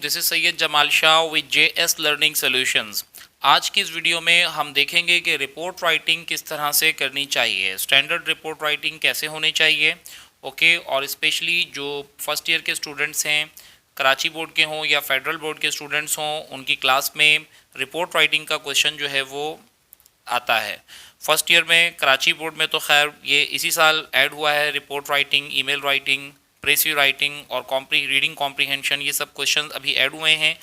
This is Syed Jamal Shah with JS learning solutions. आज की इस वीडियो में हम देखेंगे कि रिपोर्ट राइटिंग किस तरह से करनी चाहिए, स्टैंडर्ड रिपोर्ट राइटिंग कैसे होनी चाहिए। ओके, और स्पेशली जो फर्स्ट ईयर के स्टूडेंट्स हैं, कराची बोर्ड के हों या फेडरल बोर्ड के स्टूडेंट्स हों, उनकी क्लास में रिपोर्ट राइटिंग का क्वेश्चन जो है वो आता है। फर्स्ट ईयर में कराची बोर्ड में तो खैर ये इसी साल ऐड हुआ है, report writing, email writing, precis writing और रीडिंग कॉम्प्रीहेंशन, ये सब क्वेश्चन अभी ऐड हुए हैं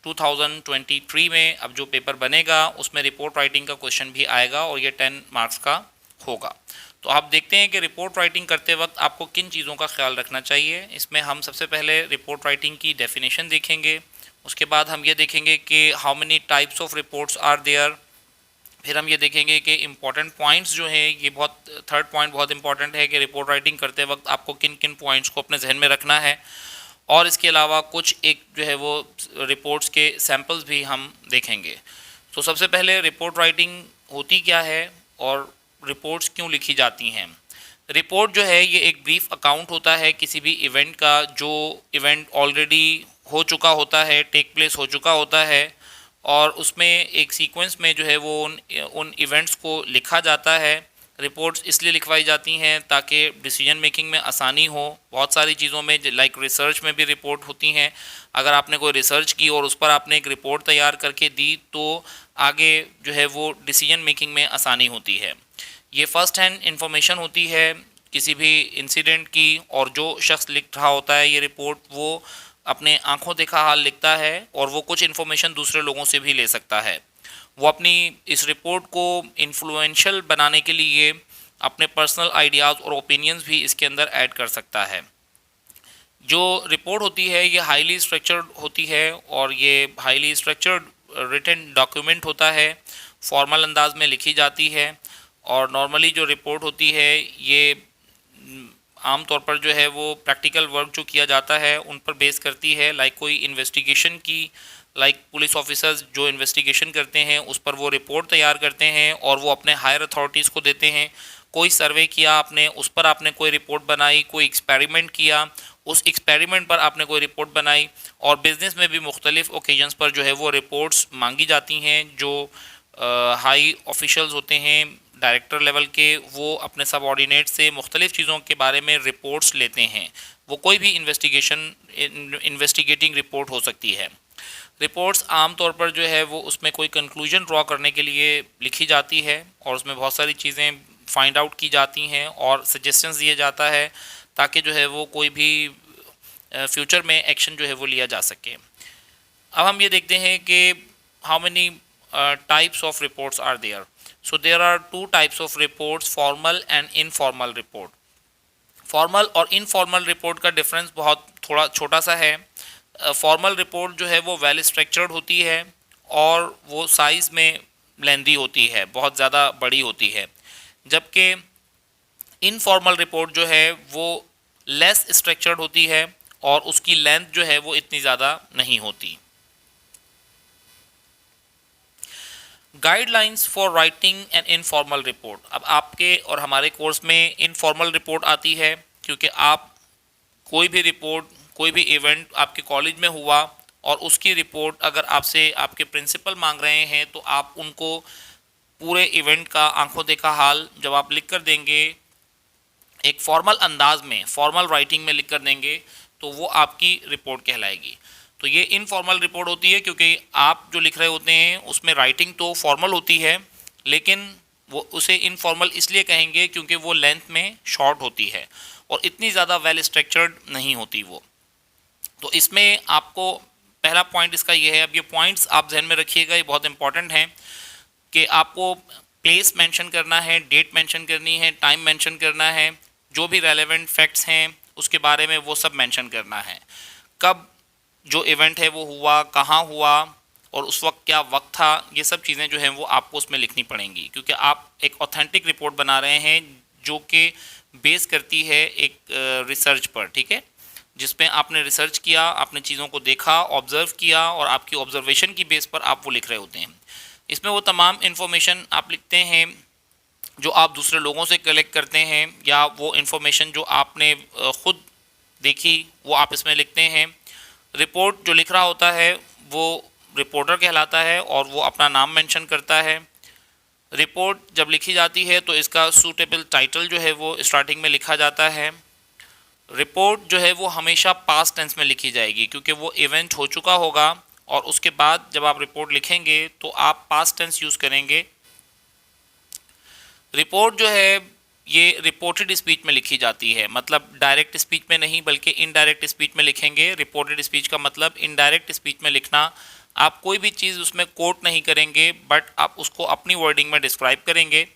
2023 में। अब जो पेपर बनेगा उसमें रिपोर्ट राइटिंग का क्वेश्चन भी आएगा और ये 10 मार्क्स का होगा। तो आप देखते हैं कि रिपोर्ट राइटिंग करते वक्त आपको किन चीज़ों का ख्याल रखना चाहिए। इसमें हम सबसे पहले रिपोर्ट राइटिंग की डेफिनेशन देखेंगे, उसके बाद हम ये देखेंगे कि how many types of reports are there. फिर हम ये देखेंगे कि इम्पॉर्टेंट पॉइंट्स जो हैं, ये बहुत थर्ड पॉइंट बहुत इंपॉर्टेंट है कि रिपोर्ट राइटिंग करते वक्त आपको किन किन पॉइंट्स को अपने जहन में रखना है। और इसके अलावा कुछ एक जो है वो रिपोर्ट्स के सैम्पल्स भी हम देखेंगे। तो सबसे पहले रिपोर्ट राइटिंग होती क्या है और रिपोर्ट्स क्यों लिखी जाती हैं। रिपोर्ट जो है ये एक ब्रीफ अकाउंट होता है किसी भी इवेंट का, जो इवेंट ऑलरेडी हो चुका होता है, टेक प्लेस हो चुका होता है, और उसमें एक सीक्वेंस में जो है वो उन इवेंट्स को लिखा जाता है। रिपोर्ट्स इसलिए लिखवाई जाती हैं ताकि डिसीजन मेकिंग में आसानी हो। बहुत सारी चीज़ों में लाइक रिसर्च में भी रिपोर्ट होती हैं। अगर आपने कोई रिसर्च की और उस पर आपने एक रिपोर्ट तैयार करके दी तो आगे जो है वो डिसीजन मेकिंग में आसानी होती है। ये फ़र्स्ट हैंड इंफॉर्मेशन होती है किसी भी इंसिडेंट की, और जो शख्स लिख रहा होता है ये रिपोर्ट वो अपने आंखों देखा हाल लिखता है और वो कुछ इन्फॉर्मेशन दूसरे लोगों से भी ले सकता है। वो अपनी इस रिपोर्ट को इन्फ्लुएंशियल बनाने के लिए अपने पर्सनल आइडियाज़ और ओपिनियंस भी इसके अंदर ऐड कर सकता है। जो रिपोर्ट होती है ये हाईली स्ट्रक्चर्ड होती है और ये हाईली स्ट्रक्चर्ड रिटन डॉक्यूमेंट होता है, फॉर्मल अंदाज में लिखी जाती है। और नॉर्मली जो रिपोर्ट होती है ये आम तौर पर जो है वो प्रैक्टिकल वर्क जो किया जाता है उन पर बेस करती है। लाइक कोई इन्वेस्टिगेशन की, लाइक पुलिस ऑफिसर्स जो इन्वेस्टिगेशन करते हैं उस पर वो रिपोर्ट तैयार करते हैं और वो अपने हायर अथॉरिटीज़ को देते हैं। कोई सर्वे किया आपने, उस पर आपने कोई रिपोर्ट बनाई, कोई एक्सपेरिमेंट किया, उस एक्सपेरिमेंट पर आपने कोई रिपोर्ट बनाई। और बिज़नेस में भी मुख्तलिफ़ ओकेजन्स पर जो है वो रिपोर्ट्स मांगी जाती हैं। जो हाई ऑफिशल्स होते हैं डायरेक्टर लेवल के, वो अपने सबऑर्डिनेट से मुख्तलिफ़ चीज़ों के बारे में रिपोर्ट्स लेते हैं। वो कोई भी इन्वेस्टिगेटिंग रिपोर्ट हो सकती है। रिपोर्ट्स आम तौर पर जो है वो उसमें कोई कंक्लूजन ड्रॉ करने के लिए लिखी जाती है और उसमें बहुत सारी चीज़ें फाइंड आउट की जाती हैं और सजेशंस दिए जाता है ताकि जो है वो कोई भी फ्यूचर में एक्शन जो है वो लिया जा सके। अब हम ये देखते हैं कि how many types of reports are there. So there are two types of reports, formal and informal report. Formal और इनफॉर्मल रिपोर्ट का डिफरेंस बहुत थोड़ा छोटा सा है। फॉर्मल रिपोर्ट जो है वो वेल स्ट्रक्चर्ड होती है और वो साइज़ में लेंदी होती है, बहुत ज़्यादा बड़ी होती है। जबकि इनफॉर्मल रिपोर्ट जो है वो लेस स्ट्रक्चर्ड होती है और उसकी लेंथ जो है वो इतनी ज़्यादा नहीं होती। Guidelines for writing an informal report. अब आपके और हमारे कोर्स में इनफॉर्मल रिपोर्ट आती है क्योंकि आप कोई भी रिपोर्ट, कोई भी इवेंट आपके कॉलेज में हुआ और उसकी रिपोर्ट अगर आपसे आपके प्रिंसिपल मांग रहे हैं तो आप उनको पूरे इवेंट का आंखों देखा हाल जब आप लिख कर देंगे, एक फॉर्मल अंदाज में, फॉर्मल राइटिंग में लिख कर देंगे, तो वो आपकी रिपोर्ट कहलाएगी। तो ये इनफॉर्मल रिपोर्ट होती है क्योंकि आप जो लिख रहे होते हैं उसमें राइटिंग तो फॉर्मल होती है, लेकिन वो उसे इनफॉर्मल इसलिए कहेंगे क्योंकि वो लेंथ में शॉर्ट होती है और इतनी ज़्यादा वेल स्ट्रक्चर्ड नहीं होती वो। तो इसमें आपको पहला पॉइंट इसका ये है। अब ये पॉइंट्स आप जहन में रखिएगा, ये बहुत इंपॉर्टेंट हैं कि आपको प्लेस मेंशन करना है, डेट मेंशन करनी है, टाइम मेंशन करना है, जो भी रेलेवेंट फैक्ट्स हैं उसके बारे में वो सब मेंशन करना है। कब जो इवेंट है वो हुआ, कहाँ हुआ और उस वक्त क्या वक्त था, ये सब चीज़ें जो हैं वो आपको उसमें लिखनी पड़ेंगी क्योंकि आप एक ऑथेंटिक रिपोर्ट बना रहे हैं जो कि बेस करती है एक रिसर्च पर, ठीक है, जिसमें आपने रिसर्च किया, आपने चीज़ों को देखा, ऑब्ज़र्व किया और आपकी ऑब्जर्वेशन की बेस पर आप वो लिख रहे होते हैं। इसमें वो तमाम इन्फॉर्मेशन आप लिखते हैं जो आप दूसरे लोगों से कलेक्ट करते हैं या वो इन्फॉर्मेशन जो आपने ख़ुद देखी वो आप इसमें लिखते हैं। रिपोर्ट जो लिख रहा होता है वो रिपोर्टर कहलाता है और वो अपना नाम मेंशन करता है। रिपोर्ट जब लिखी जाती है तो इसका सूटेबल टाइटल जो है वो स्टार्टिंग में लिखा जाता है। रिपोर्ट जो है वो हमेशा पास्ट टेंस में लिखी जाएगी क्योंकि वो इवेंट हो चुका होगा, और उसके बाद जब आप रिपोर्ट लिखेंगे तो आप पास्ट टेंस यूज़ करेंगे। रिपोर्ट जो है ये रिपोर्टेड स्पीच में लिखी जाती है, मतलब डायरेक्ट स्पीच में नहीं बल्कि इनडायरेक्ट स्पीच में लिखेंगे। रिपोर्टेड स्पीच का मतलब इनडायरेक्ट स्पीच में लिखना। आप कोई भी चीज़ उसमें कोट नहीं करेंगे बट आप उसको अपनी वर्डिंग में डिस्क्राइब करेंगे,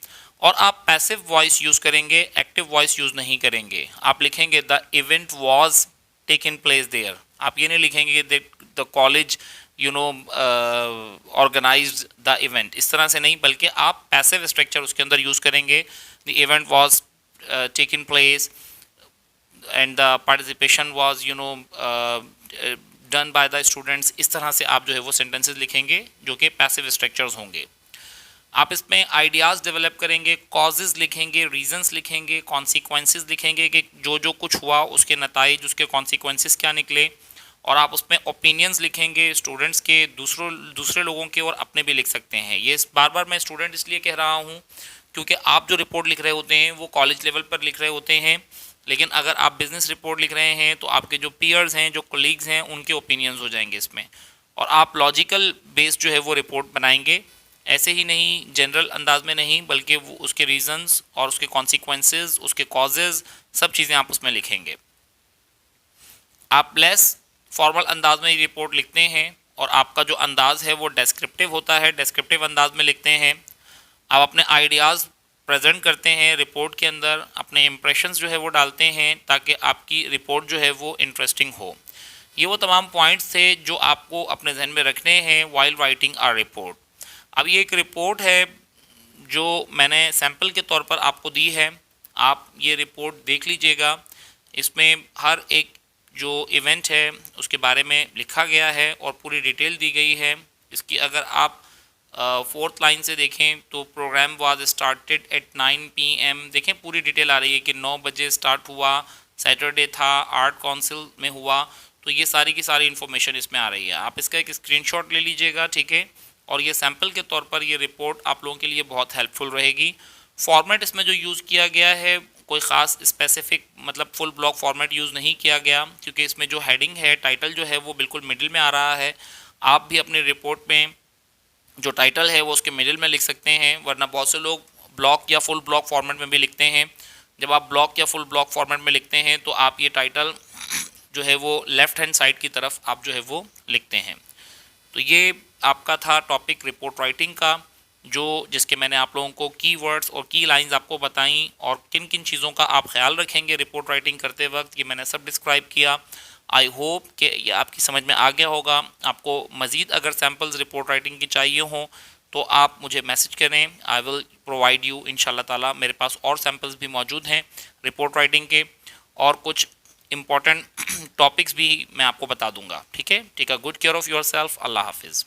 और आप पैसिव वॉइस यूज़ करेंगे, एक्टिव वॉइस यूज़ नहीं करेंगे। आप लिखेंगे the event was taken place there. आप ये नहीं लिखेंगे the college organized the event, इस तरह से नहीं, बल्कि आप पैसिव स्ट्रक्चर उसके अंदर यूज़ करेंगे। The event was taken place and the participation was done by the students. इस तरह से आप जो है वो सेंटेंसेस लिखेंगे जो कि पैसिव स्ट्रक्चर्स होंगे। आप इसमें आइडियाज़ डेवलप करेंगे, कॉजेज़ लिखेंगे, रीजंस लिखेंगे, कॉन्सिक्वेंसेस लिखेंगे कि जो जो कुछ हुआ उसके नताइज, उसके कॉन्सिक्वेंसेस क्या निकले, और आप उसमें ओपिनियंस लिखेंगे स्टूडेंट्स के, दूसरे लोगों के, और अपने भी लिख सकते हैं। ये बार बार मैं स्टूडेंट इसलिए कह रहा हूँ क्योंकि आप जो रिपोर्ट लिख रहे होते हैं वो कॉलेज लेवल पर लिख रहे होते हैं, लेकिन अगर आप बिज़नेस रिपोर्ट लिख रहे हैं तो आपके जो पीयर्स हैं, जो कोलीग्स हैं, उनके ओपिनियंस हो जाएंगे इसमें, और आप लॉजिकल बेस्ड जो है वो रिपोर्ट बनाएंगे। ऐसे ही नहीं, जनरल अंदाज में नहीं, बल्कि वो उसके रीजंस और उसके कॉन्सिक्वेंसेस, उसके कॉजेज़, सब चीज़ें आप उसमें लिखेंगे। आप लेस फॉर्मल अंदाज में ये रिपोर्ट लिखते हैं और आपका जो अंदाज़ है वो डेस्क्रिप्टिव होता है, डेस्क्रिप्टिव अंदाज में लिखते हैं। आप अपने आइडियाज़ प्रेजेंट करते हैं रिपोर्ट के अंदर, अपने इम्प्रेशंस जो है वो डालते हैं ताकि आपकी रिपोर्ट जो है वो इंटरेस्टिंग हो। ये वो तमाम पॉइंट्स थे जो आपको अपने जहन में रखने हैं वाइल राइटिंग आर रिपोर्ट। अब ये एक रिपोर्ट है जो मैंने सैम्पल के तौर पर आपको दी है, आप ये रिपोर्ट देख लीजिएगा। इसमें हर एक जो इवेंट है उसके बारे में लिखा गया है और पूरी डिटेल दी गई है। इसकी अगर आप फोर्थ लाइन से देखें तो program was started at 9 PM, देखें पूरी डिटेल आ रही है कि 9 बजे स्टार्ट हुआ, सैटरडे था, आर्ट काउंसिल में हुआ, तो ये सारी की सारी इन्फॉर्मेशन इसमें आ रही है। आप इसका एक स्क्रीनशॉट ले लीजिएगा, ठीक है, और ये सैम्पल के तौर पर ये रिपोर्ट आप लोगों के लिए बहुत हेल्पफुल रहेगी। फॉर्मेट इसमें जो यूज़ किया गया है कोई ख़ास स्पेसिफिक मतलब फुल ब्लॉक फॉर्मेट यूज़ नहीं किया गया, क्योंकि इसमें जो हेडिंग है, टाइटल जो है वो बिल्कुल मिडिल में आ रहा है। आप भी अपनी रिपोर्ट में जो टाइटल है वो उसके मिडिल में लिख सकते हैं, वरना बहुत से लोग ब्लॉक या फुल ब्लॉक फॉर्मेट में भी लिखते हैं। जब आप ब्लॉक या फुल ब्लॉक फॉर्मेट में लिखते हैं तो आप ये टाइटल जो है वो लेफ़्ट हैंड साइड की तरफ आप जो है वो लिखते हैं। तो ये आपका था टॉपिक रिपोर्ट राइटिंग का, जो जिसके मैंने आप लोगों को कीवर्ड्स और की लाइंस आपको बताई और किन किन चीज़ों का आप ख्याल रखेंगे रिपोर्ट राइटिंग करते वक्त, ये मैंने सब डिस्क्राइब किया। आई होप कि ये आपकी समझ में आ गया होगा। आपको मज़ीद अगर सैम्पल्स रिपोर्ट राइटिंग की चाहिए हों तो आप मुझे मैसेज करें, आई विल प्रोवाइड यू इंशाल्लाह ताला। मेरे पास और सैम्पल्स भी मौजूद हैं रिपोर्ट राइटिंग के, और कुछ इम्पॉर्टेंट टॉपिक्स भी मैं आपको बता दूंगा। ठीक है, take a good care of yourself. Allah हाफिज़।